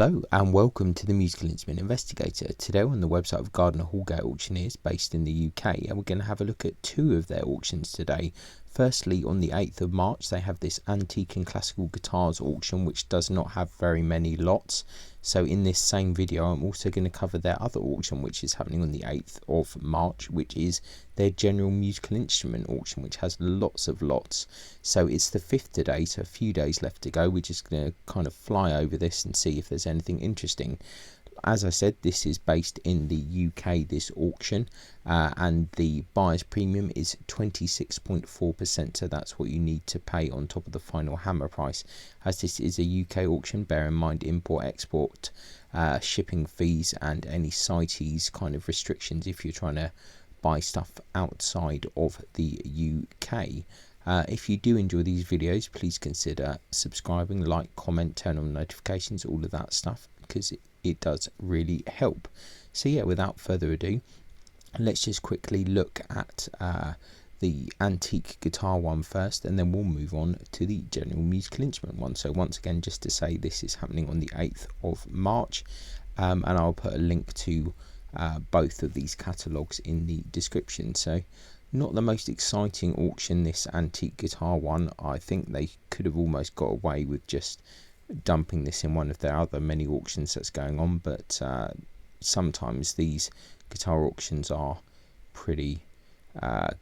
Hello and welcome to the Musical Instrument Investigator. Today on the website of Gardiner Houlgate Auctioneers based in the UK, and we're going to have a look at two of their auctions today. Firstly, on the 8th of March, they have this antique and classical guitars auction, which does not have very many lots. So in this same video, I'm also going to cover their other auction, which is happening on the 8th of March, which is their general musical instrument auction, which has lots of lots. So it's the 5th today, so a few days left to go. We're just going to kind of fly over this and see if there's anything interesting. As I said, this is based in the UK, this auction, and the buyer's premium is 26.4%, so that's what you need to pay on top of the final hammer price. As this is a UK auction, bear in mind import, export, shipping fees and any CITES kind of restrictions if you're trying to buy stuff outside of the UK. If you do enjoy these videos, please consider subscribing, like, comment, turn on notifications, all of that stuff, because it does really help. So yeah, without further ado, let's just quickly look at the antique guitar one first, and then we'll move on to the general musical instrument one. So once again, just to say, this is happening on the 8th of March, and I'll put a link to both of these catalogues in the description. So not the most exciting auction, this antique guitar one. I think they could have almost got away with just dumping this in one of their other many auctions that's going on, but sometimes these guitar auctions are pretty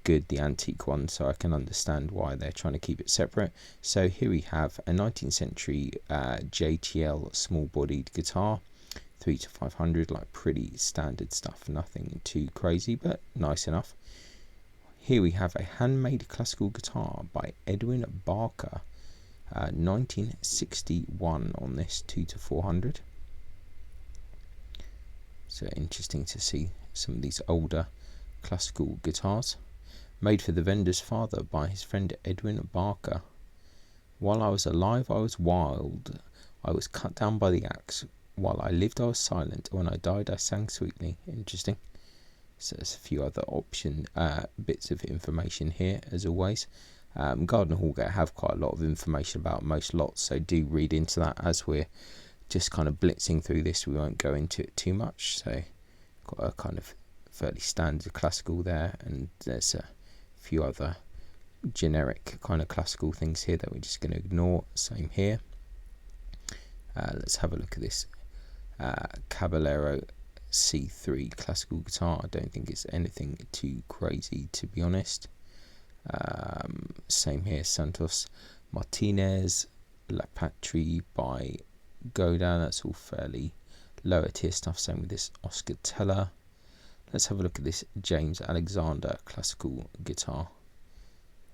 good, the antique one, so I can understand why they're trying to keep it separate. So here we have a 19th century JTL small bodied guitar, 3 to 500, like pretty standard stuff, nothing too crazy but nice enough. Here we have a handmade classical guitar by Edwin Barker, 1961 on this, 2 to 400. So interesting to see some of these older classical guitars. Made for the vendor's father by his friend Edwin Barker. While I was alive, I was wild. I was cut down by the axe. While I lived, I was silent. When I died, I sang sweetly. Interesting. So there's a few other bits of information here, as always. Gardiner Houlgate have quite a lot of information about most lots, so do read into that. As we're just kind of blitzing through this, we won't go into it too much. So got a kind of fairly standard classical there, and there's a few other generic kind of classical things here that we're just going to ignore. Same here. Let's have a look at this Caballero C3 classical guitar. I don't think it's anything too crazy, to be honest. Same here, Santos Martinez, La Patrie by Godin. That's all fairly lower tier stuff. Same with this Oscar Teller. Let's have a look at this James Alexander classical guitar,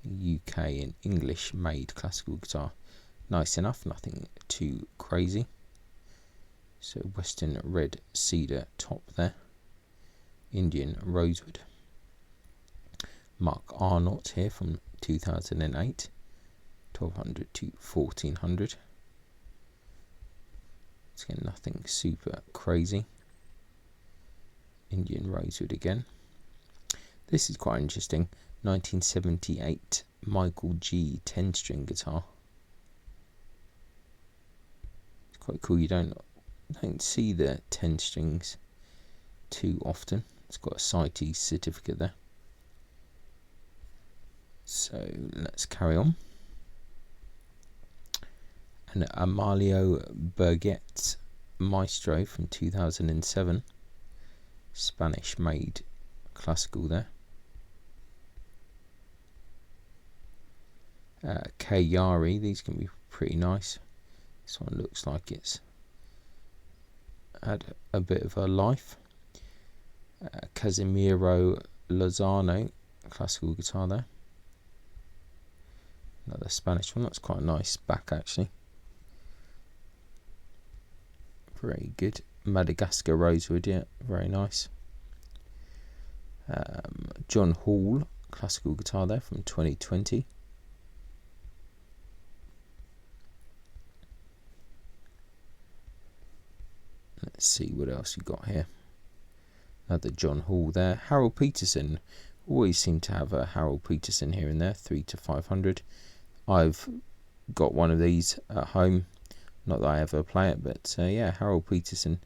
UK and English made classical guitar. Nice enough, nothing too crazy. So Western red cedar top there, Indian rosewood. Mark Arnott here from 2008, 1200 to 1400. It's again nothing super crazy. Indian rosewood again. This is quite interesting. 1978 Michael G 10-string guitar. It's quite cool. You don't see the 10 strings too often. It's got a CITES certificate there. So let's carry on. An Amalio Berget Maestro from 2007, Spanish made classical there. Kayari, these can be pretty nice. This one looks like it's had a bit of a life. Casimiro Lozano classical guitar there. Another Spanish one. That's quite a nice back, actually. Very good. Madagascar rosewood, yeah, very nice. John Hall classical guitar there from 2020. Let's see what else you got here. Another John Hall there. Harold Peterson. Always seem to have a Harold Peterson here and there. 3 to 500. I've got one of these at home. Not that I ever play it, but yeah, Harold Peterson,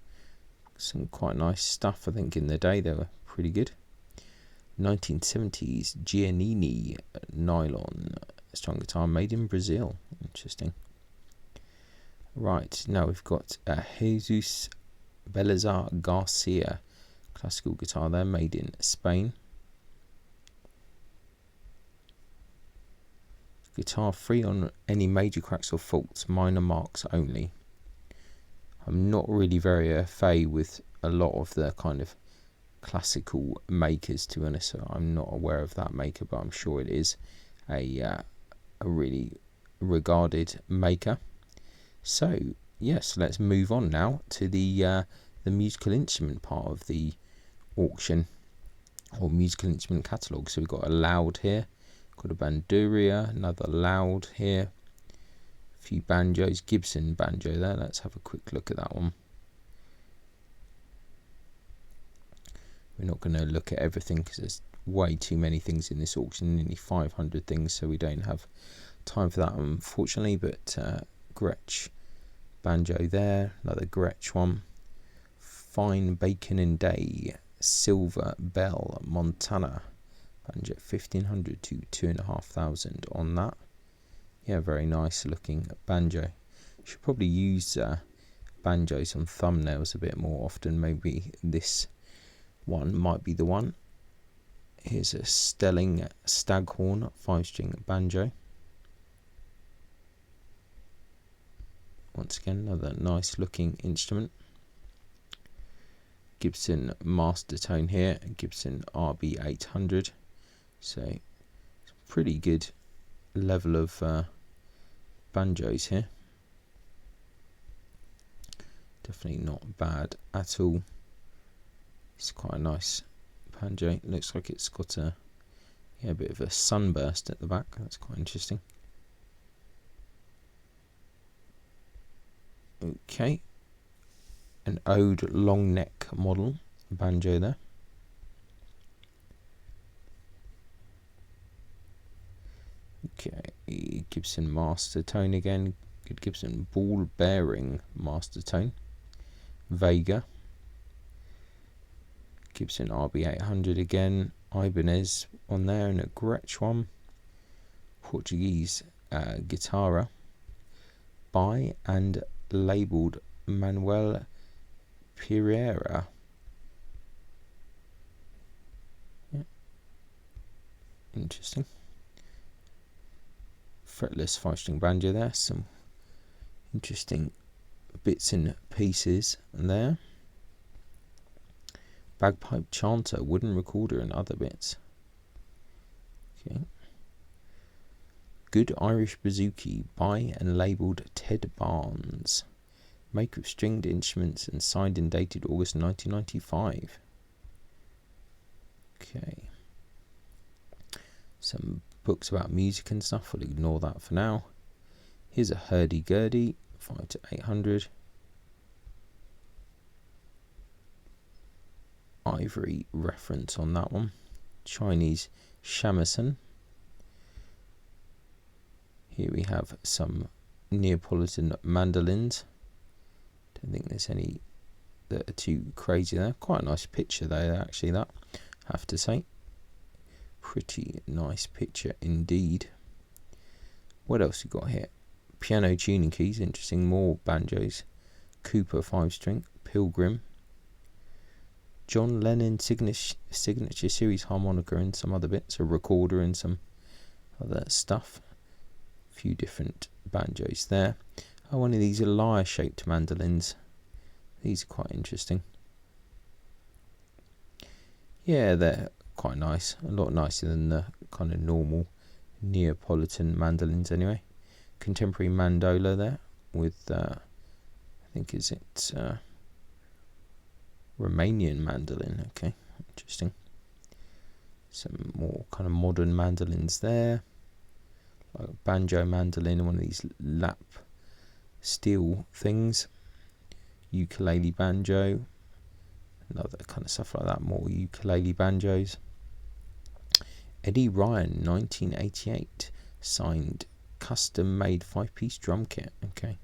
some quite nice stuff. I think in the day they were pretty good. 1970s Giannini nylon strong guitar made in Brazil. Interesting. Right, now we've got Jesus Belazar Garcia classical guitar there, made in Spain. Guitar free on any major cracks or faults, minor marks only. I'm not really very au fait with a lot of the kind of classical makers, to be honest, so I'm not aware of that maker, but I'm sure it is a really regarded maker. So yes, let's move on now to the musical instrument part of the auction, or musical instrument catalogue. So we've got a loud here, got a bandurria, another loud here, a few banjos, Gibson banjo there. Let's have a quick look at that one. We're not going to look at everything because there's way too many things in this auction, nearly 500 things, so we don't have time for that, unfortunately. But Gretsch banjo there, another Gretsch one, Fine Bacon and Day, Silver Bell Montana banjo, 1500 to 2500 on that. Yeah, very nice looking banjo. Should probably use banjos on thumbnails a bit more often. Maybe this one might be the one. Here's a Stelling Staghorn 5-string banjo. Once again, another nice looking instrument. Gibson Master Tone here, Gibson RB800. So pretty good level of banjos here. Definitely not bad at all. It's quite a nice banjo. Looks like it's got a bit of a sunburst at the back. That's quite interesting. Okay, an Ode long neck model banjo there. Okay, Gibson Master Tone again. Good Gibson ball bearing Master Tone. Vega. Gibson RB800 again. Ibanez on there, and a Gretsch one. Portuguese guitarra by and labelled Manuel Pereira. Yeah. Interesting. Fretless 5-string banjo there. Some interesting bits and pieces there. Bagpipe chanter, wooden recorder, and other bits. Okay. Good Irish bouzouki by and labelled Ted Barnes. Maker of stringed instruments and signed and dated August 1995. Okay. Some books about music and stuff. We'll ignore that for now. Here's a hurdy-gurdy, 5 to 800. Ivory reference on that one. Chinese shamisen. Here we have some Neapolitan mandolins. Don't think there's any that are too crazy there. Quite a nice picture there, actually, that, I have to say. Pretty nice picture indeed. What else we got here? Piano tuning keys, interesting. More banjos. Cooper 5-string. Pilgrim. John Lennon signature series harmonica and some other bits. A recorder and some other stuff. A few different banjos there. Oh, one of these are lyre-shaped mandolins. These are quite interesting. Yeah, they're quite nice. A lot nicer than the kind of normal Neapolitan mandolins anyway. Contemporary mandola there with, I think, is it Romanian mandolin. Okay, interesting. Some more kind of modern mandolins there. Like a banjo mandolin, one of these lap steel things. Ukulele banjo. Another kind of stuff like that. More ukulele banjos. Eddie Ryan, 1988. Signed custom made 5-piece drum kit. Okay.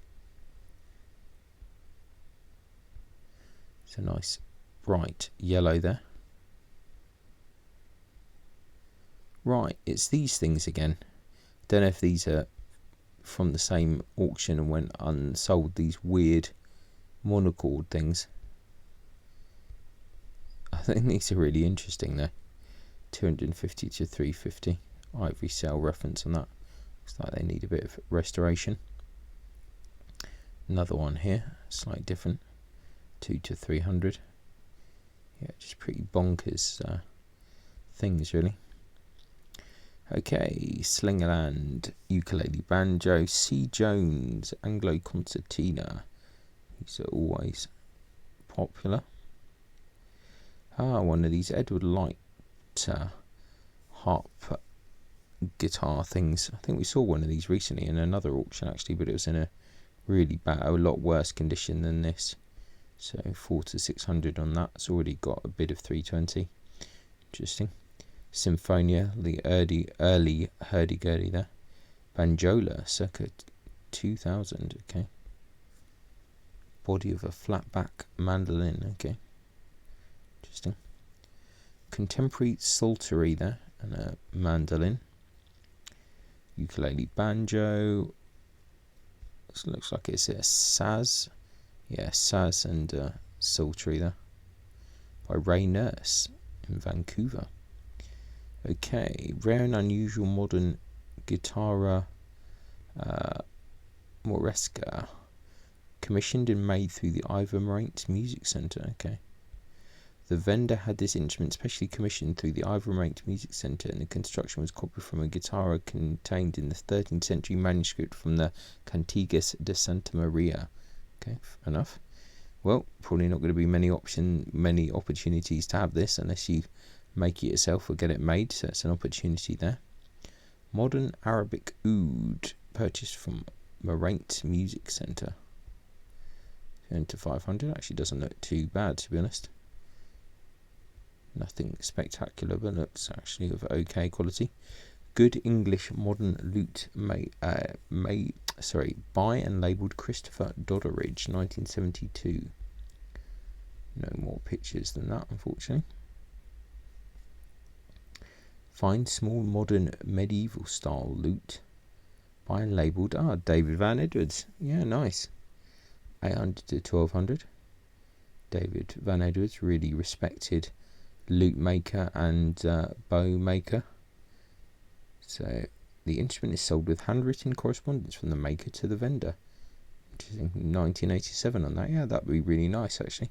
It's a nice bright yellow there. Right, it's these things again. Don't know if these are from the same auction and went unsold, these weird monochord things. I think these are really interesting though. 250 to 350 ivory cell reference on that. Looks like they need a bit of restoration. Another one here, slightly different, 2 to 300. Yeah, just pretty bonkers things really. Okay, Slingerland, ukulele, banjo, C. Jones, Anglo concertina. These are always popular. One of these Edward Light harp guitar things. I think we saw one of these recently in another auction actually, but it was in a really bad, a lot worse condition than this. So 4 to 600 on that. It's already got a bid of 320. Interesting. Symphonia, the early hurdy-gurdy there. Banjola, circa 2000. Okay. Body of a flat-back mandolin. Okay. Interesting. Contemporary psaltery there, and a mandolin. Ukulele, banjo. This looks like it's a saz. Yeah, saz and psaltery there. By Ray Nurse in Vancouver. Okay, rare and unusual modern guitarra Moresca. Commissioned and made through the Ivor Morant Music Centre. Okay. The vendor had this instrument specially commissioned through the Ivor Morant Music Centre, and the construction was copied from a guitarra contained in the 13th century manuscript from the Cantigas de Santa Maria. Okay, fair enough. Well, probably not going to be many opportunities to have this unless you make it yourself or get it made, so it's an opportunity there. Modern Arabic oud, purchased from Morant Music Centre. Into 500, actually doesn't look too bad to be honest. Nothing spectacular, but looks actually of okay quality. Good English modern lute by and labelled Christopher Dodderidge, 1972. No more pictures than that, unfortunately. Fine small modern medieval style lute by and labelled David Van Edwards. Yeah, nice. 800 to 1200. David Van Edwards, really respected lute maker and bow maker. So the instrument is sold with handwritten correspondence from the maker to the vendor. Interesting. 1987 on that. Yeah, that would be really nice actually.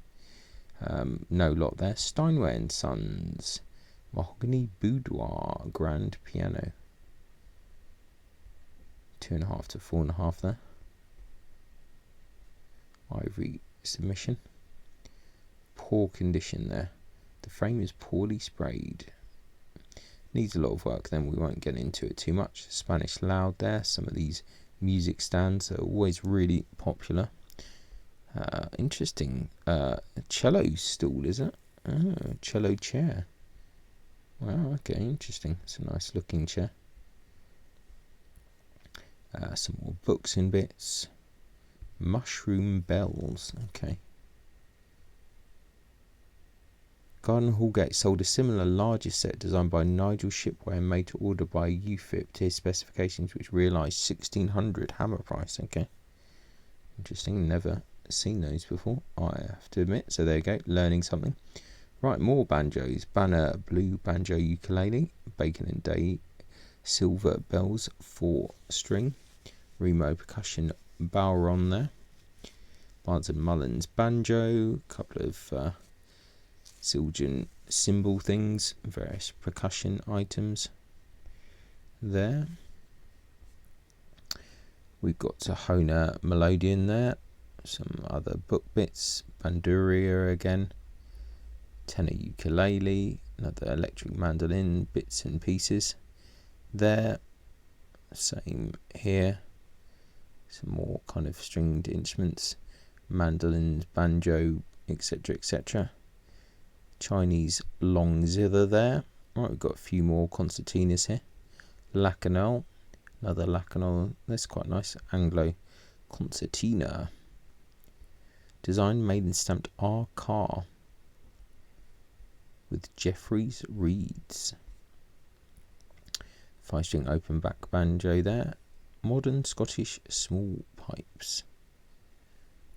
No lot there. Steinway and Sons mahogany boudoir grand piano. 2.5 to 4.5 there. Ivory submission. Poor condition there. The frame is poorly sprayed. Needs a lot of work, then we won't get into it too much. Spanish loud there. Some of these music stands are always really popular. Interesting. Cello stool, is it? Cello chair. Wow, okay, interesting. It's a nice looking chair. Some more books and bits. Mushroom bells. Okay. Gardiner Houlgate sold a similar larger set designed by Nigel Shipway and made to order by UFIP to his specifications, which realised 1600 hammer price. Okay. Interesting. Never seen those before, I have to admit. So there you go, learning something. Right, more banjos. Banner blue banjo ukulele. Bacon and Day silver bells 4-string. Remo percussion Bowron there. Barnes and Mullins banjo. Couple of Siljan cymbal things. Various percussion items there. We've got Tahona Melodian there. Some other book bits. Banduria again. Tenor ukulele. Another electric mandolin bits and pieces there. Same here. Some more kind of stringed instruments. Mandolins, banjo, etc. etc. Chinese long zither there. Right, we've got a few more concertinas here. Lacanal. Another Lacanal. That's quite nice. Anglo concertina. Designed, made and stamped R. Carr with Jeffrey's reeds. 5-string open back banjo there. Modern Scottish small pipes.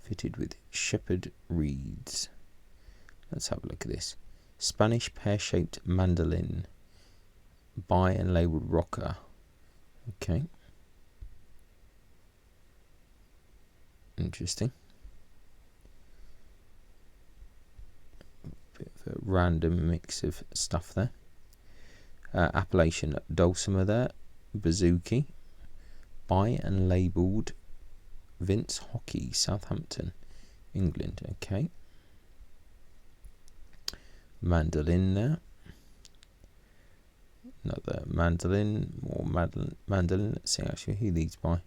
Fitted with shepherd reeds. Let's have a look at this. Spanish pear-shaped mandolin. By and labelled rocker. Okay. Interesting. Bit of a random mix of stuff there. Appellation dulcimer there. Bouzouki. By and labelled Vince Hockey, Southampton, England. Okay. Mandolin there. Another mandolin, more mandolin. Let's see actually who these by.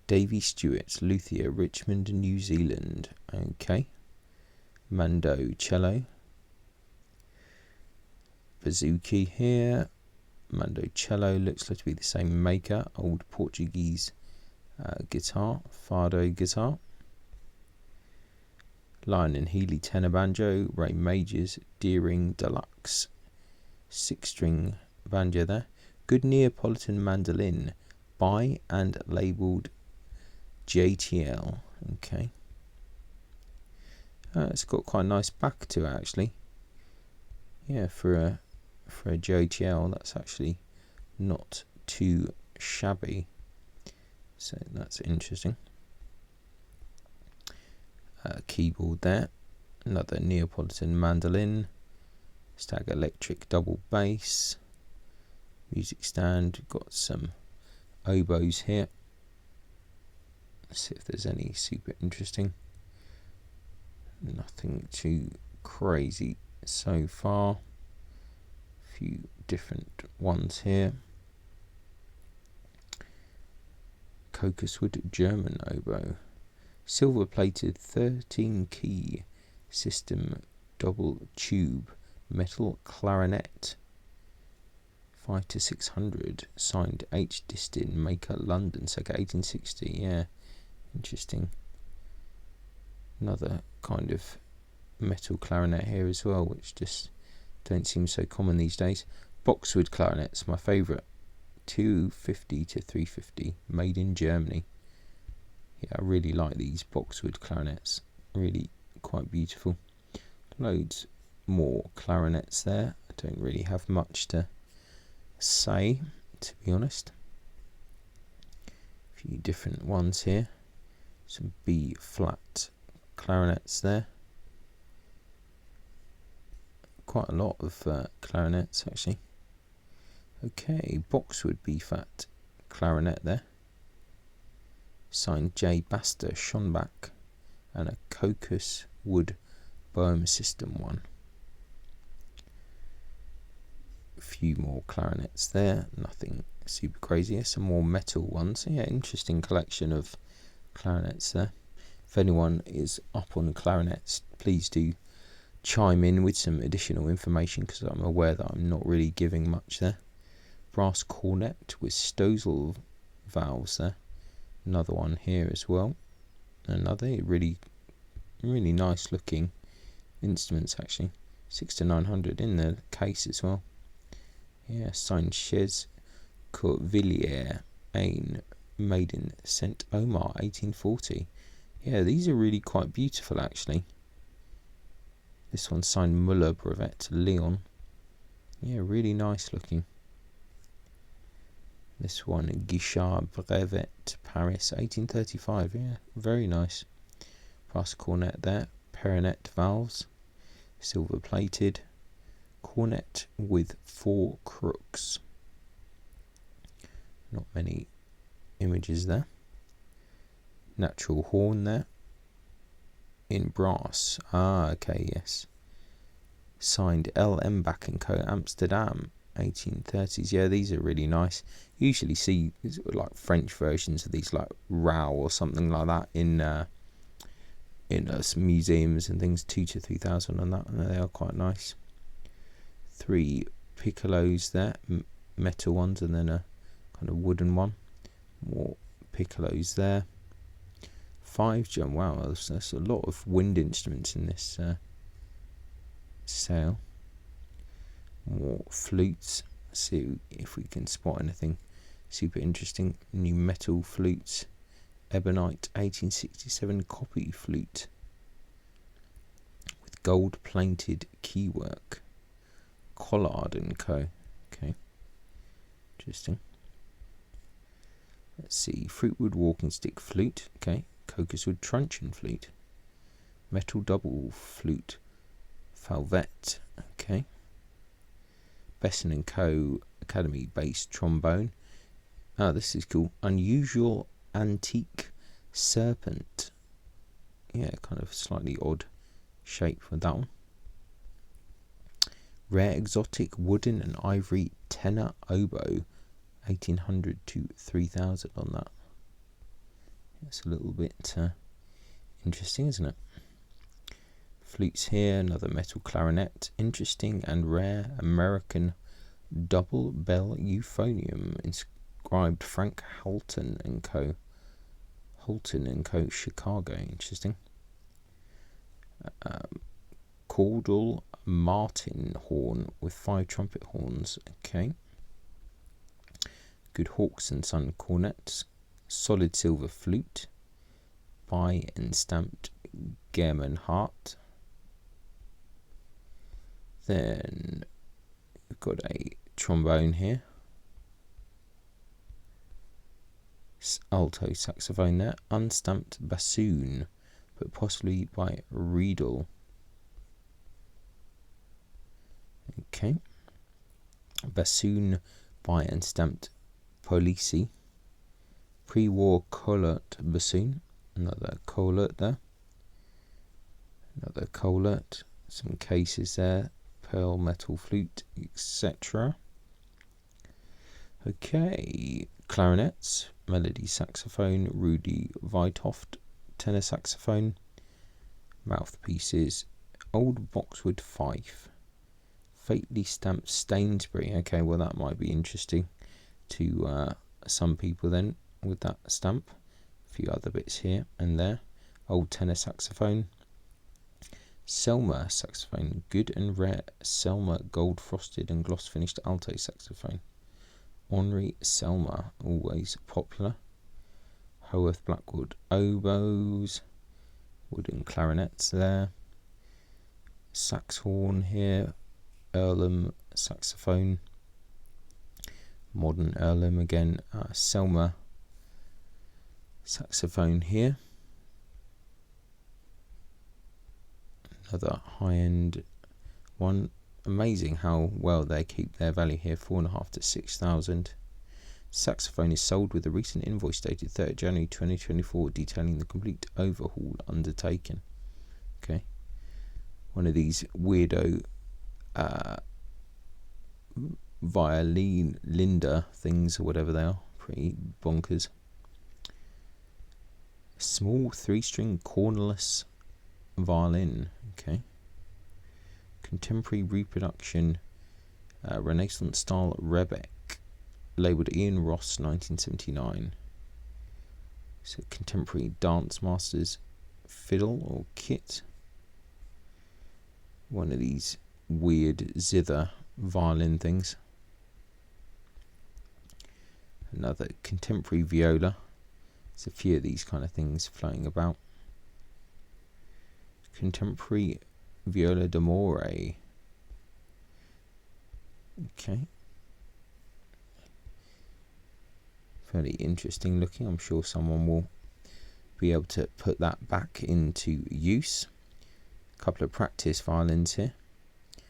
Davy Stewart, luthier, Richmond, New Zealand. Okay. Mando cello. Bouzouki here. Mando cello looks like to be the same maker. Old Portuguese guitar, fado guitar. Lion and Healy tenor banjo. Ray Majors Deering Deluxe 6-string banjo there. Good Neapolitan mandolin by and labelled JTL. Okay. It's got quite a nice back to it actually. Yeah, for a JTL that's actually not too shabby. So that's interesting. Keyboard there. Another Neapolitan mandolin. Stag electric double bass. Music stand. Got some oboes here. Let's see if there's any super interesting. Nothing too crazy so far. A few different ones here. Cocoswood German oboe. Silver plated 13-key system double tube metal clarinet. 5 to 600. Signed H. Distin, maker London, circa 1860. Yeah, interesting. Another kind of metal clarinet here as well, which just don't seem so common these days. Boxwood clarinets, my favourite. 250 to 350, made in Germany. Yeah, I really like these boxwood clarinets. Really quite beautiful. Loads more clarinets there. I don't really have much to say, to be honest. A few different ones here. Some B flat clarinets there. Quite a lot of clarinets actually. Okay, boxwood B flat clarinet there. Signed J. Baster Schonbach, and a Cocos wood Boehm system one. A few more clarinets there, nothing super crazy. Some more metal ones. Yeah, interesting collection of clarinets there. If anyone is up on clarinets, please do chime in with some additional information, because I'm aware that I'm not really giving much there. Brass cornet with Stoessel valves there. Another one here as well. Another really nice looking instruments actually. 6 to 900 in the case as well. Yeah, signed Chez Courvilliers, Ain, made in Saint Omer, 1840. Yeah, these are really quite beautiful actually. This one's signed Muller Brevet, Lyon. Yeah, really nice looking. This one, Guichard Brevet, Paris, 1835. Yeah, very nice. Brass cornet there. Perinet valves. Silver plated. Cornet with 4 crooks. Not many images there. Natural horn there. In brass. Ah, okay, yes. Signed L. Embach & Co. Amsterdam. 1830s. Yeah, these are really nice. You usually see like French versions of these, like Rao or something like that, in some museums and things. 2 to 3,000 on that, and they are quite nice. 3 piccolos there, metal ones, and then a kind of wooden one. More piccolos there. 5 drum. Wow, that's a lot of wind instruments in this sale. More flutes. See if we can spot anything super interesting. New metal flutes. Ebonite 1867 copy flute with gold plated keywork. Collard and Co. Okay, interesting. Let's see. Fruitwood walking stick flute. Okay. Cocoswood truncheon flute. Metal double flute. Falvette. Okay. Besson and Co. Academy based trombone. Ah, this is cool. Unusual antique serpent. Yeah, kind of slightly odd shape for that one. Rare exotic wooden and ivory tenor oboe. 1800 to 3000 on that. It's a little bit interesting, isn't it? Flutes here, another metal clarinet, interesting and rare American double bell euphonium, inscribed Frank Holton and Co. Chicago, interesting. Caudal Martin horn with 5 trumpet horns, okay. Good Hawks and Son cornets, solid silver flute, by and stamped German Hart. Then we've got a trombone here, alto saxophone there, unstamped bassoon, but possibly by Riedel. Okay, bassoon by and stamped Polisi. Pre-war Colert bassoon, another Colert there, another Colert, some cases there, pearl metal flute, etc. Okay, clarinets, melody saxophone, Rudy Weitoft tenor saxophone, mouthpieces, old boxwood fife, fatally stamped Stainsbury. Okay, well that might be interesting to some people then with that stamp. A few other bits here and there. Old tenor saxophone. Selmer saxophone, good and rare Selmer gold frosted and gloss finished alto saxophone. Henri Selmer, always popular. Haworth Blackwood oboes, wooden clarinets there. Sax horn here, Earlham saxophone. Modern Earlham again, Selmer saxophone here. Another high-end one. Amazing how well they keep their value here, 4,500 to 6,000. Saxophone is sold with a recent invoice dated 3rd January 2024 detailing the complete overhaul undertaken. Okay, one of these weirdo violin Linda things or whatever they are, pretty bonkers. Small 3-string cornerless violin. Okay, contemporary reproduction, Renaissance style Rebec, labelled Ian Ross 1979. So contemporary dance masters fiddle or kit. One of these weird zither violin things. Another contemporary viola. There's a few of these kind of things floating about. Contemporary viola d'amore. Okay. Fairly interesting looking. I'm sure someone will be able to put that back into use. A couple of practice violins here. I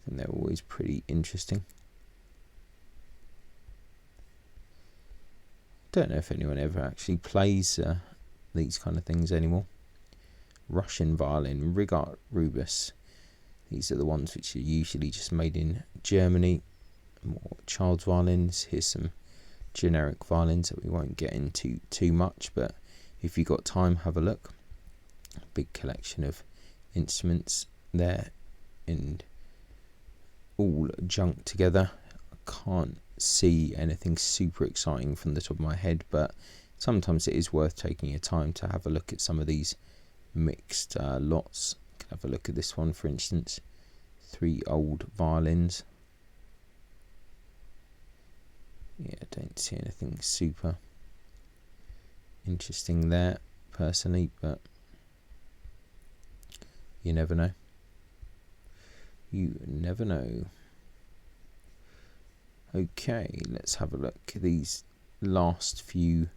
think they're always pretty interesting. Don't know if anyone ever actually plays these kind of things anymore. Russian violin, Rigart Rubus. These are the ones which are usually just made in Germany. More child's violins. Here's some generic violins that we won't get into too much, but if you've got time, have a look. Big collection of instruments there and all junked together. I can't see anything super exciting from the top of my head, but sometimes it is worth taking your time to have a look at some of these mixed lots. You can have a look at this one, for instance, 3 old violins. Yeah, I don't see anything super interesting there personally, but you never know. You never know. Okay, let's have a look. These last few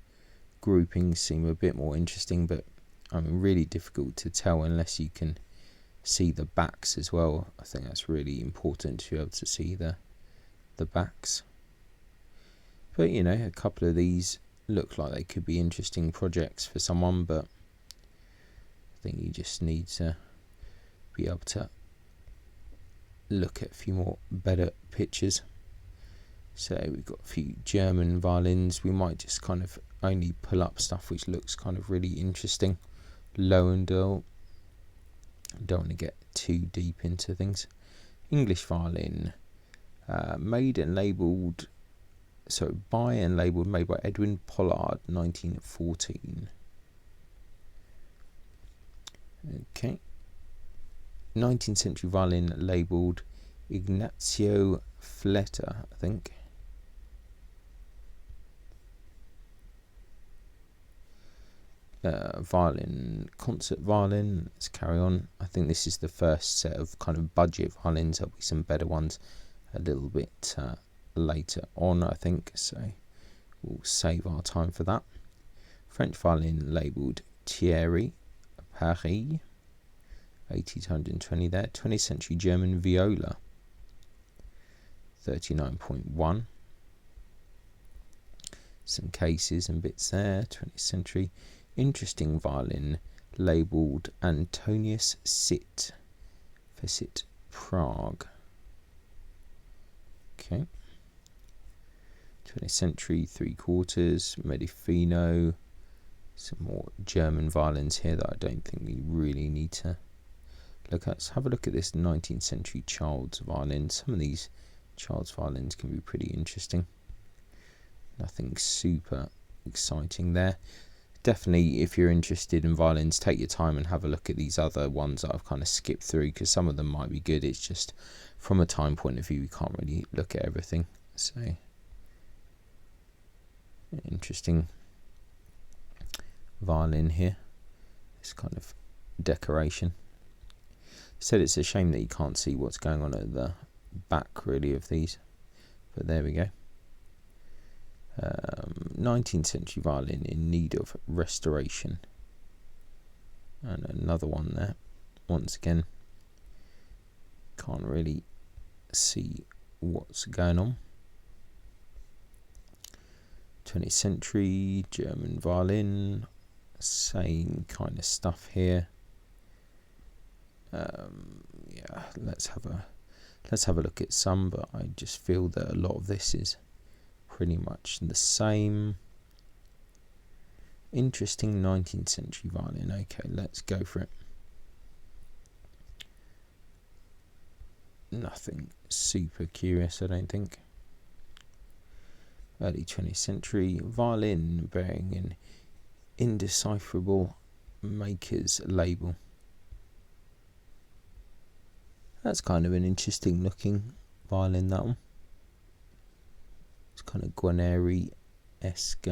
groupings seem a bit more interesting, but really difficult to tell unless you can see the backs as well. I think that's really important to be able to see the backs. But you know, a couple of these look like they could be interesting projects for someone, but I think you just need to be able to look at a few more better pictures. So we've got a few German violins. We might just kind of only pull up stuff which looks kind of really interesting. Loyendal. Don't want to get too deep into things. English violin. Made and labelled. So by and labelled, made by Edwin Pollard, 1914. Okay. 19th century violin labelled Ignazio Fleta, I think. Violin, concert violin. Let's carry on. I think this is the first set of kind of budget violins. There'll be some better ones a little bit later on, I think, so we'll save our time for that. French violin labelled Thierry, Paris, 80 to 120 there. 20th century German viola, 39.1. Some cases and bits there. 20th century. Interesting violin labelled Antonius Sitt, for Sitt, Prague. Okay. 20th century, 3/4, Medifino. Some more German violins here that I don't think we really need to look at. Let's have a look at this 19th century child's violin. Some of these child's violins can be pretty interesting. Nothing super exciting there. Definitely, if you're interested in violins, take your time and have a look at these other ones that I've kind of skipped through, because some of them might be good. It's just from a time point of view, we can't really look at everything. So, interesting violin here. This kind of decoration. Said it's a shame that you can't see what's going on at the back, really, of these. But there we go. 19th century violin in need of restoration. And another one there. Once again, can't really see what's going on. 20th century German violin, same kind of stuff here. Yeah, let's have a look at some, but I just feel that a lot of this is pretty much the same. Interesting 19th century violin. Okay, let's go for it. Nothing super curious, I don't think. Early 20th century violin bearing an indecipherable maker's label. That's kind of an interesting looking violin, that one. It's kind of Guarneri-esque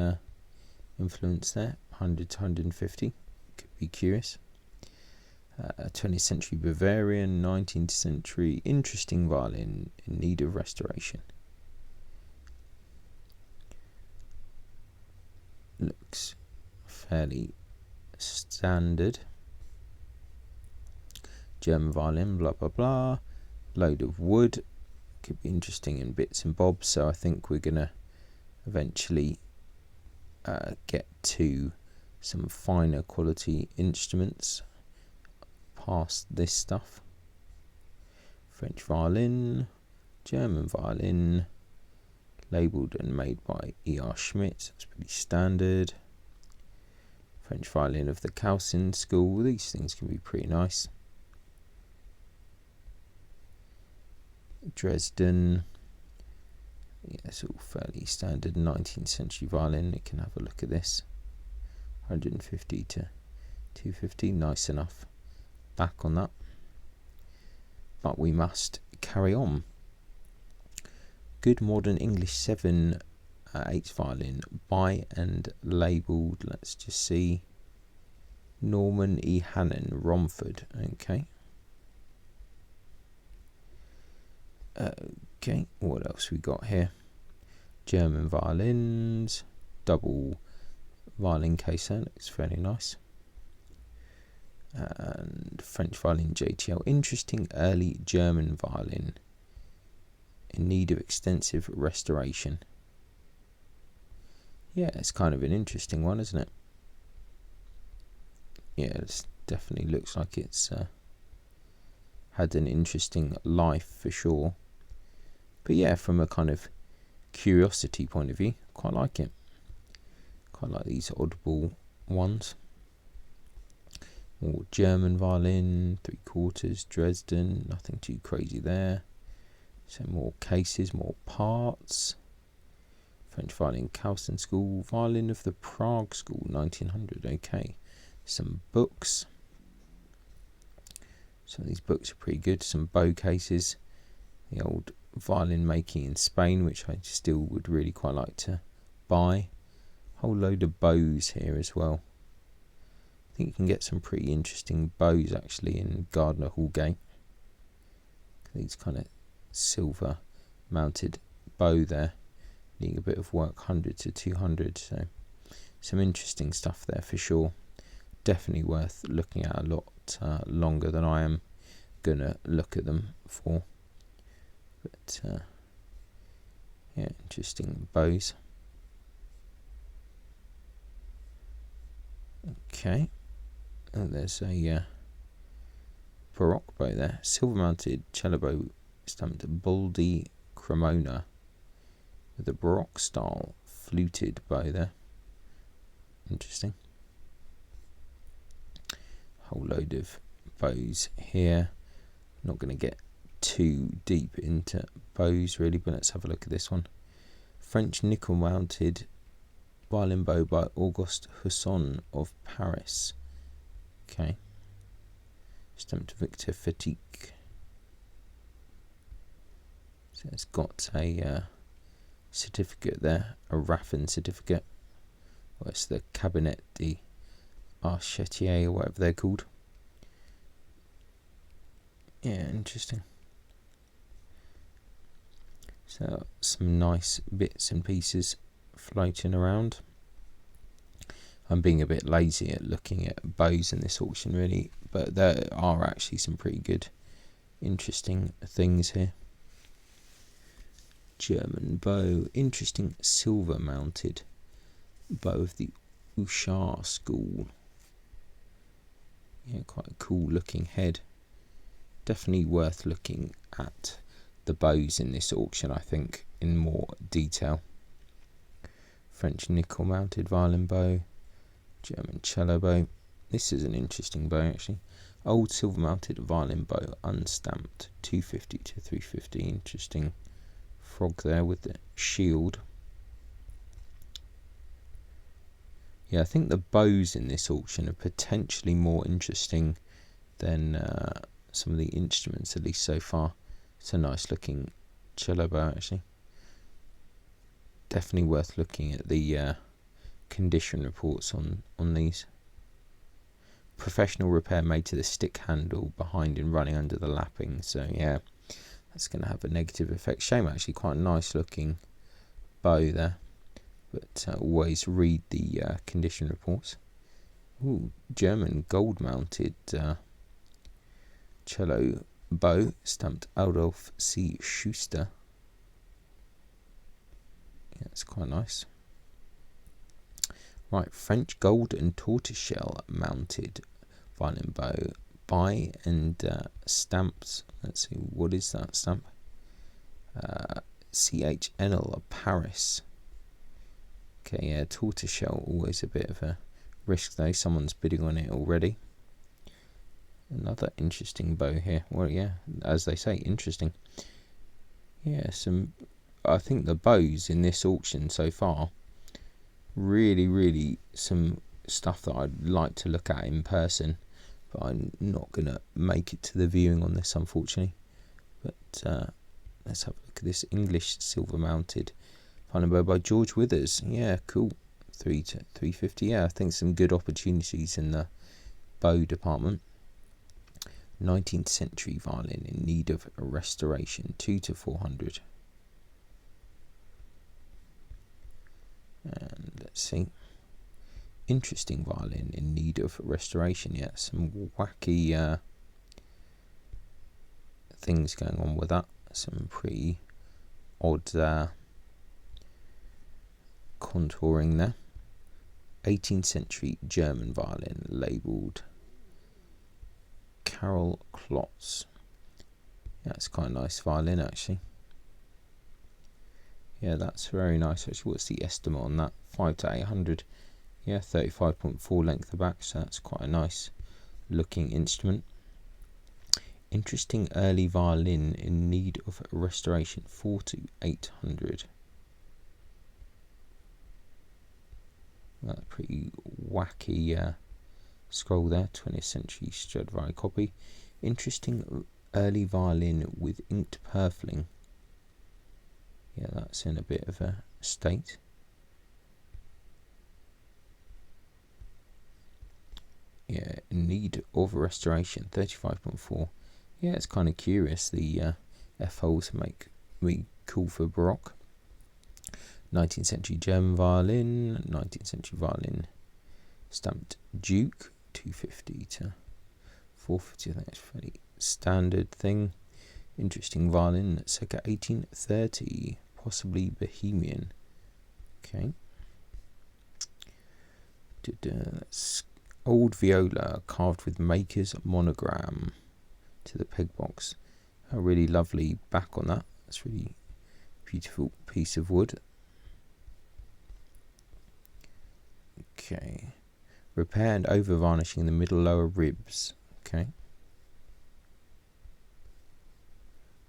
influence there. 100 to 150. Could be curious. 20th century Bavarian, 19th century interesting violin in need of restoration. Looks fairly standard. German violin, blah blah blah. Load of wood. Could be interesting in bits and bobs, so I think we're gonna eventually get to some finer quality instruments past this stuff. French violin, German violin, labelled and made by E.R. Schmidt. That's pretty standard. French violin of the Calcin school. These things can be pretty nice. Dresden. Yeah, it's all fairly standard 19th century violin. You can have a look at this. 150 to 250, nice enough. Back on that. But we must carry on. Good modern English 7/8 violin, by and labelled, let's just see, Norman E. Hannon, Romford. Okay. Okay, what else we got here? German violins, double violin case there, looks fairly nice. And French violin JTL, interesting early German violin in need of extensive restoration. Yeah, it's kind of an interesting one, isn't it? Yeah, it definitely looks like it's had an interesting life for sure. But yeah, from a kind of curiosity point of view, quite like it. Quite like these oddball ones. More German violin, 3/4, Dresden, nothing too crazy there. So more cases, more parts. French violin, Calston School, violin of the Prague School, 1900. Okay, some books. Some of these books are pretty good. Some bow cases. The old violin making in Spain, which I still would really quite like to buy. Whole load of bows here as well. I think you can get some pretty interesting bows actually in Gardiner Houlgate. These kind of silver mounted bow there, needing a bit of work, 100 to 200. So some interesting stuff there for sure. Definitely worth looking at a lot longer than I am gonna look at them for. But yeah, interesting bows. Okay, and there's a Baroque bow there, silver mounted cello bow stamped Baldi Cremona with a Baroque style fluted bow there. Interesting. Whole load of bows here. Not going to get too deep into bows really, but let's have a look at this one. French nickel mounted violin bow by Auguste Husson of Paris. Okay. Stamped Victor Fatigue. So it's got a certificate there, a Raffin certificate. Well, it's the Cabinet de Archetier or whatever they're called. Yeah, interesting. So some nice bits and pieces floating around. I'm being a bit lazy at looking at bows in this auction really, but there are actually some pretty good, interesting things here. German bow, interesting silver mounted bow of the Ushar School. Yeah, quite a cool looking head. Definitely worth looking at the bows in this auction, I think, in more detail. French nickel mounted violin bow, German cello bow. This is an interesting bow actually. Old silver mounted violin bow, unstamped, 250 to 350. Interesting frog there with the shield. Yeah, I think the bows in this auction are potentially more interesting than some of the instruments, at least so far. It's a nice looking cello bow actually. Definitely worth looking at the condition reports on these. Professional repair made to the stick handle behind and running under the lapping. So yeah, that's going to have a negative effect. Shame actually, quite a nice looking bow there. But always read the condition reports. Ooh, German gold mounted cello bow stamped Adolf C. Schuster. Yeah, it's quite nice. Right, French gold and tortoiseshell mounted violin bow by and stamped. Let's see, what is that stamp? CHNL Paris. Okay, yeah, tortoiseshell, always a bit of a risk though. Someone's bidding on it already. Another interesting bow here. Well, yeah, as they say, interesting. Yeah, I think the bows in this auction so far, really some stuff that I'd like to look at in person, but I'm not going to make it to the viewing on this, unfortunately. But let's have a look at this English silver mounted violin bow by George Withers. Yeah, cool. 3 to 350. Yeah, I think some good opportunities in the bow department. 19th century violin in need of restoration. 2 to 400. And let's see. Interesting violin in need of restoration. Yeah, some wacky things going on with that. Some pretty odd contouring there. 18th century German violin labelled Karl Klotz. Yeah, it's quite a nice violin actually. Yeah, that's very nice actually. What's the estimate on that? 5 to 800. Yeah, 35.4 length of back, so that's quite a nice looking instrument. Interesting early violin in need of restoration. 4 to 800. That's pretty wacky scroll there. 20th century Stradivari copy. Interesting early violin with inked purfling. Yeah, that's in a bit of a state. Yeah, in need of restoration. 35.4. Yeah, it's kind of curious. The F-holes make me cool for Baroque. 19th century German violin. 19th century violin stamped Duke. 250 to 450. I think that's a fairly standard thing. Interesting violin. Circa 1830. Possibly Bohemian. Okay. That's old viola carved with maker's monogram to the peg box. A really lovely back on that. That's really beautiful piece of wood. Okay. Repair and over varnishing in the middle lower ribs. Okay.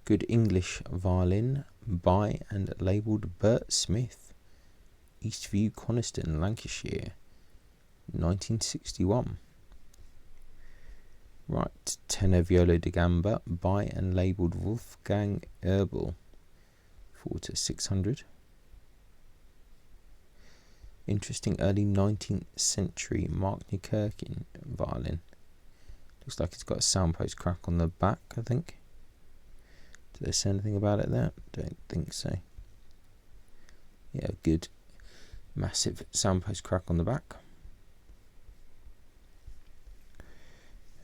Good English violin by and labelled Bert Smith. Eastview, Coniston, Lancashire. 1961. Right, tenor viola da gamba by and labelled Wolfgang Erbel. 4 to 600. Interesting early 19th century Mark Newkirkin violin. Looks like it's got a soundpost crack on the back, I think. Do they say anything about it there? Don't think so. Yeah, good massive soundpost crack on the back.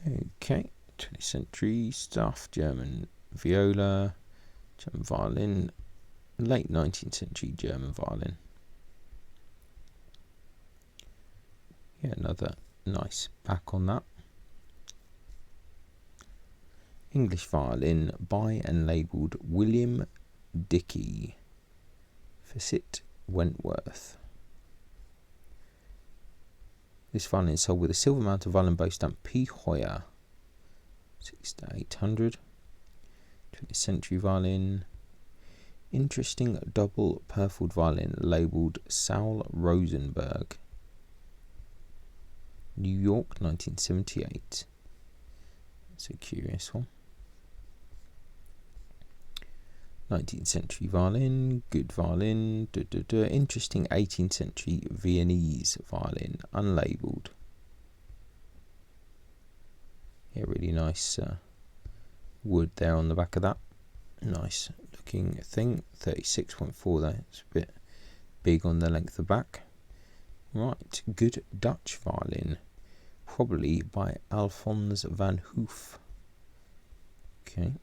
Okay, 20th century stuff, German viola, German violin, late 19th century German violin. Yeah, another nice back on that. English violin by and labelled William Dickey, Facet Wentworth. This violin is sold with a silver mounted violin bow stamp P. Hoyer. 6 to 800. 20th century violin. Interesting double purfled violin labelled Saul Rosenberg. New York, 1978. That's a curious one. 19th century violin, good violin. Interesting 18th century Viennese violin, unlabelled. Yeah, really nice wood there on the back of that. Nice looking thing. 36.4 there. It's a bit big on the length of back. Right, good Dutch violin. Probably by Alphonse van Hoof. Okay.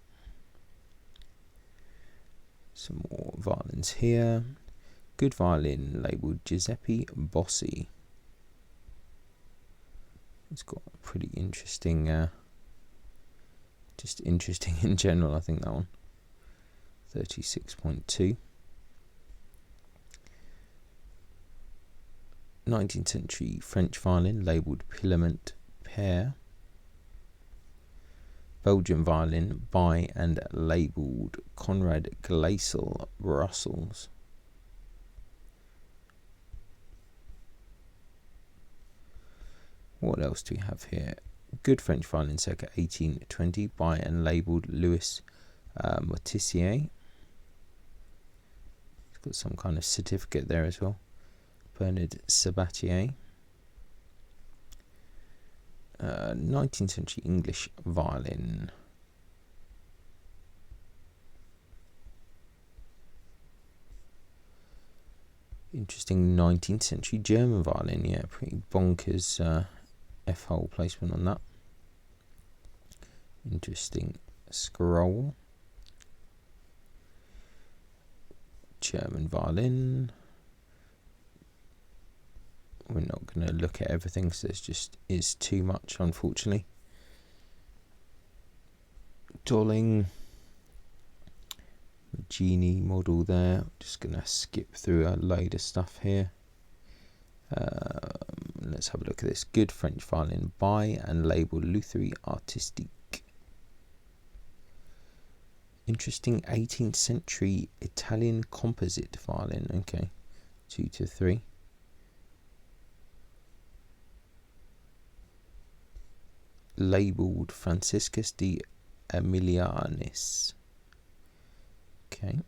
Some more violins here. Good violin labelled Giuseppe Bossi. It's got a pretty interesting, just interesting in general, I think that one. 36.2. 19th century French violin labelled Pilament Pear. Belgian violin by and labelled Conrad Glaisel Brussels. What else do we have here? Good French violin circa 1820 by and labelled Louis Motissier. It's got some kind of certificate there as well. Bernard Sabatier. 19th century English violin. Interesting 19th century German violin. Yeah, pretty bonkers F-hole placement on that. Interesting scroll. German violin. We're not going to look at everything because there's just is too much, unfortunately. Dolling. Genie model there. Just going to skip through a load of stuff here. Let's have a look at this. Good French violin by and labelled Lutherie Artistique. Interesting 18th century Italian composite violin. Okay, 2 to 3. Labelled Franciscus de Emilianis. Okay.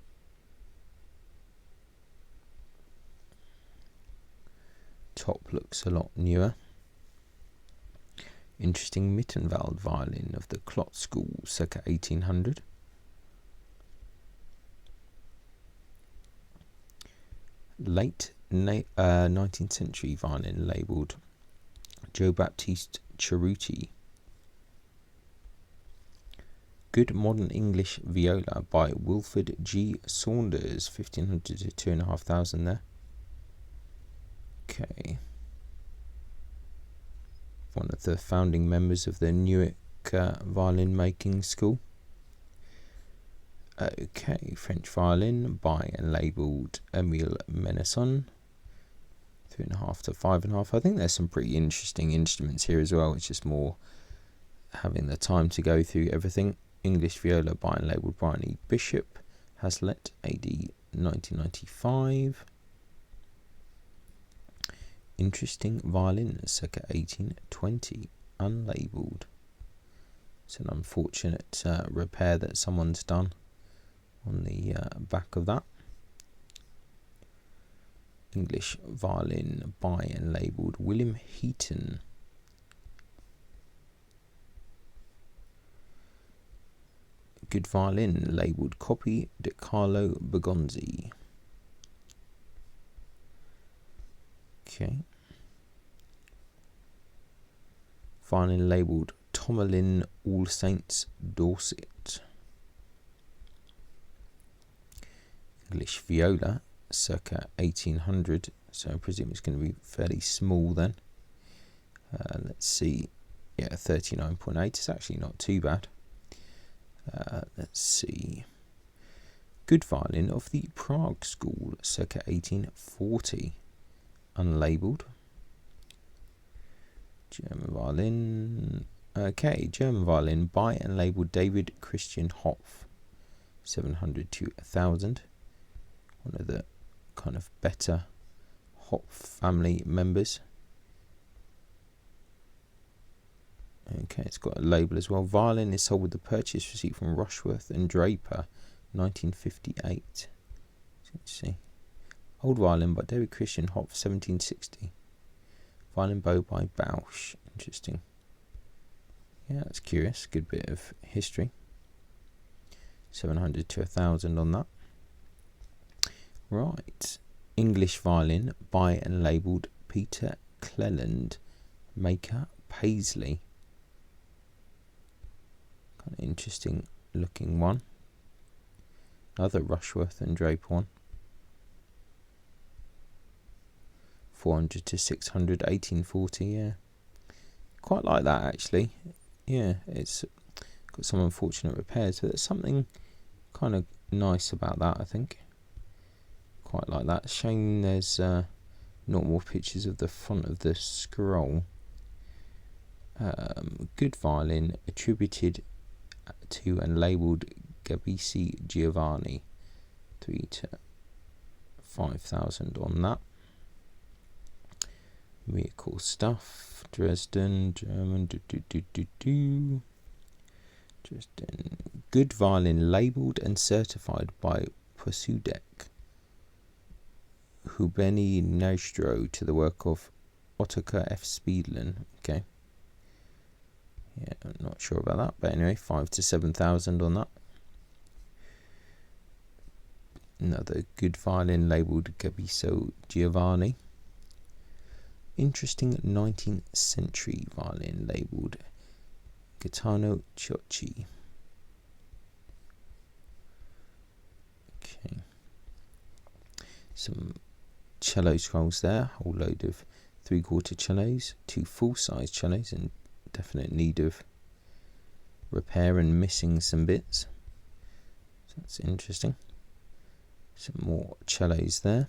Top looks a lot newer. Interesting Mittenwald violin of the Klotz school, circa 1800. Late 19th century violin labelled Joe Baptiste Cerruti. Good modern English viola by Wilfred G. Saunders, 1500 to 2500 there. Okay. One of the founding members of the Newark violin making school. Okay, French violin by and labelled Emile Menesson, 3.5 to 5.5. I think there's some pretty interesting instruments here as well. It's just more having the time to go through everything. English viola by and labelled Brian E. Bishop, Hazlitt, AD 1995. Interesting violin, circa 1820, unlabelled. It's an unfortunate repair that someone's done on the back of that. English violin by and labelled William Heaton. Good violin labelled Copy de Carlo Bergonzi. Okay. Violin labelled Tomalin All Saints Dorset. English viola circa 1800, so I presume it's going to be fairly small then. Let's see, yeah, 39.8. It's actually not too bad. Let's see. Good violin of the Prague School, circa 1840, unlabelled. German violin. Okay, German violin by and labelled David Christian Hopf, 700 to 1000. One of the kind of better Hopf family members. Okay, it's got a label as well. Violin is sold with the purchase receipt from Rushworth and Draper, 1958. Let's see. Old violin by David Christian Hopf, 1760. Violin bow by Bausch. Interesting. Yeah, that's curious. Good bit of history. 700 to 1000 on that. Right. English violin by and labelled Peter Cleland, maker Paisley. Kind of interesting looking one. Another Rushworth and Draper one. 400 to 600, 1840, yeah. Quite like that actually. Yeah, it's got some unfortunate repairs, but there's something kind of nice about that, I think. Quite like that. Shame there's not more pictures of the front of the scroll. Good violin attributed to and labelled Gabisi Giovanni, 3 to 5000 on that. Really cool stuff. Dresden, German. Dresden. Good violin, labelled and certified by Posudek. Hubeni Neustro to the work of Ottokar F. Spiedlin. Okay. Yeah, I'm not sure about that, but anyway, 5,000 to 7,000 on that. Another good violin labelled Gabiso Giovanni. Interesting 19th century violin labelled Gaetano Ciocci. Okay. Some cello scrolls there, a whole load of 3/4 cellos, 2 full-size cellos in definite need of repair and missing some bits. So that's interesting. Some more cellos there.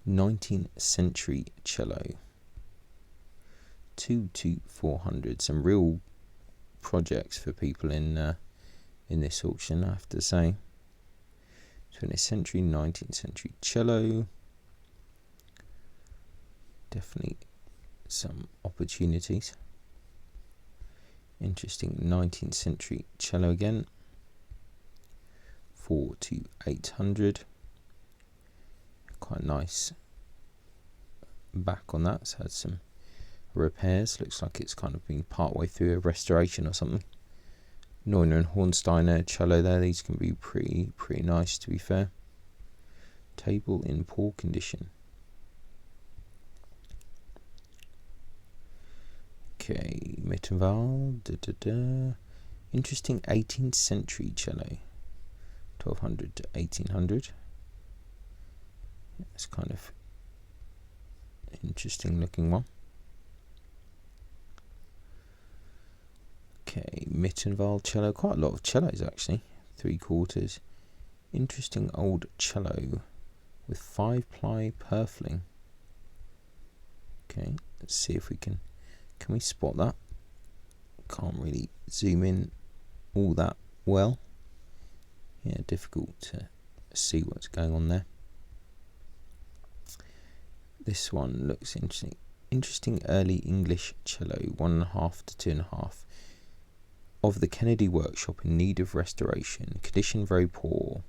19th century cello. 2 to 400. Some real projects for people in this auction, I have to say. 20th century, 19th century cello. Definitely some opportunities. Interesting 19th century cello again. 4 to 800. Quite nice back on that. So had some repairs. Looks like it's kind of been part way through a restoration or something. Neuner and Hornsteiner cello there. These can be pretty nice, to be fair. Table in poor condition. Okay, Mittenwald. Interesting 18th century cello. 1200 to 1800. It's kind of interesting looking one. Okay, Mittenwald cello. Quite a lot of cellos actually. 3/4. Interesting old cello with 5-ply purfling. Okay, let's see if we can we spot that? Can't really zoom in all that well. Yeah, difficult to see what's going on there. This one looks interesting. Interesting early English cello, 1.5 to 2.5. Of the Kennedy workshop in need of restoration. Condition very poor.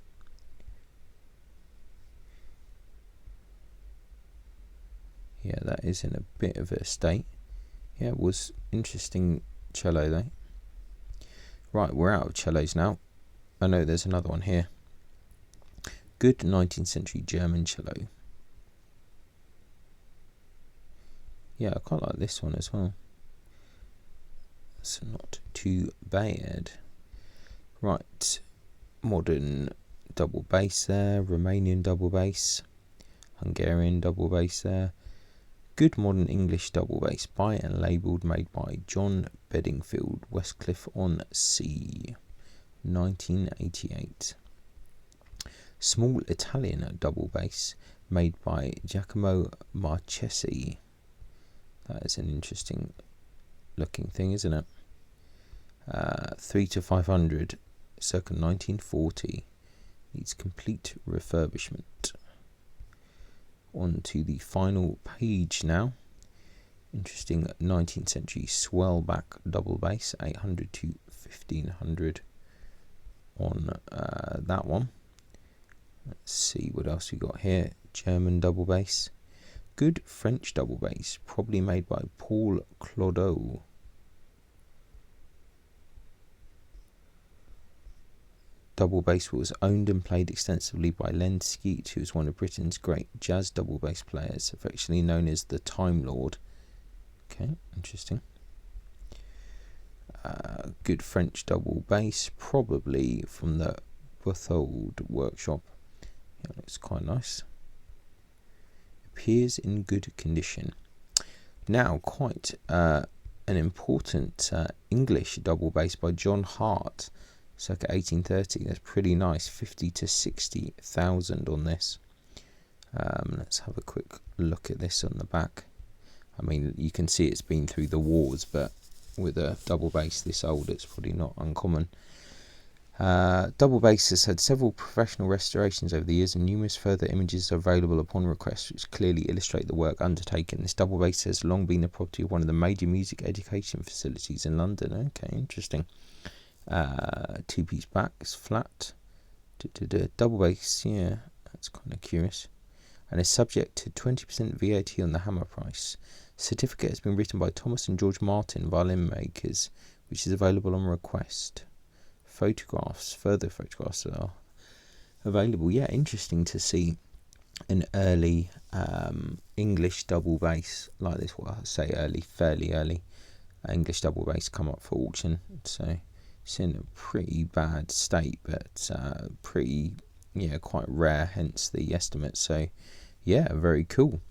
Yeah, that is in a bit of a state. Yeah, it was interesting cello though. Right, we're out of cellos now. I know there's another one here. Good 19th century German cello. Yeah, I quite like this one as well. It's not too bad. Right, modern double bass there, Romanian double bass, Hungarian double bass there. Good modern English double bass by and labelled, made by John Bedingfield, Westcliff-on-Sea, 1988. Small Italian double bass made by Giacomo Marchesi. That is an interesting looking thing, isn't it? 3 to 500, circa 1940. Needs complete refurbishment. On to the final page now. Interesting 19th century swell back double bass, 800 to 1500 on that one. Let's see what else we got here. German double bass. Good French double bass, probably made by Paul Clodeau. Double bass was owned and played extensively by Len Skeet, who is one of Britain's great jazz double bass players, affectionately known as the Time Lord. Okay, interesting. Good French double bass, probably from the Buthold workshop. Yeah, looks quite nice. Appears in good condition. Now, quite an important English double bass by John Hart, circa 1830. That's pretty nice. 50 to 60,000 on this. Let's have a quick look at this on the back. I mean, you can see it's been through the wars, but with a double bass this old, it's probably not uncommon. Double bass has had several professional restorations over the years, and numerous further images are available upon request, which clearly illustrate the work undertaken. This double bass has long been the property of one of the major music education facilities in London. Okay, interesting. Two-piece back is flat. Double bass, yeah, that's kind of curious. And is subject to 20% VAT on the hammer price. Certificate has been written by Thomas and George Martin, violin makers, which is available on request. Further photographs are available. Yeah, interesting to see an early English double bass like this. Well, I say early, fairly early English double bass come up for auction. So it's in a pretty bad state, but pretty, quite rare, hence the estimate. So yeah, very cool.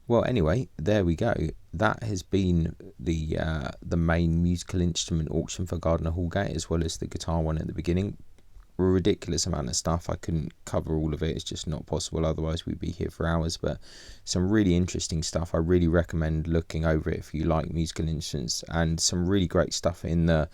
Well, anyway, there we go. That has been the main musical instrument auction for Gardiner Houlgate, as well as the guitar one at the beginning. A ridiculous amount of stuff. I couldn't cover all of it. It's just not possible. Otherwise, we'd be here for hours. But some really interesting stuff. I really recommend looking over it if you like musical instruments, and some really great stuff in the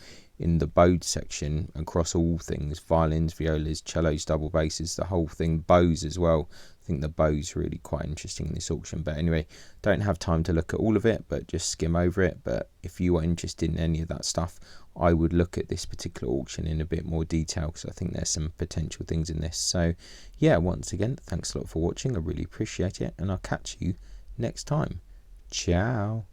bowed section across all things: violins, violas, cellos, double basses, the whole thing. Bows as well. I think the bow's really quite interesting in this auction. But anyway, don't have time to look at all of it, but just skim over it. But if you are interested in any of that stuff, I would look at this particular auction in a bit more detail, because I think there's some potential things in this. So yeah, once again, thanks a lot for watching. I really appreciate it, and I'll catch you next time. Ciao.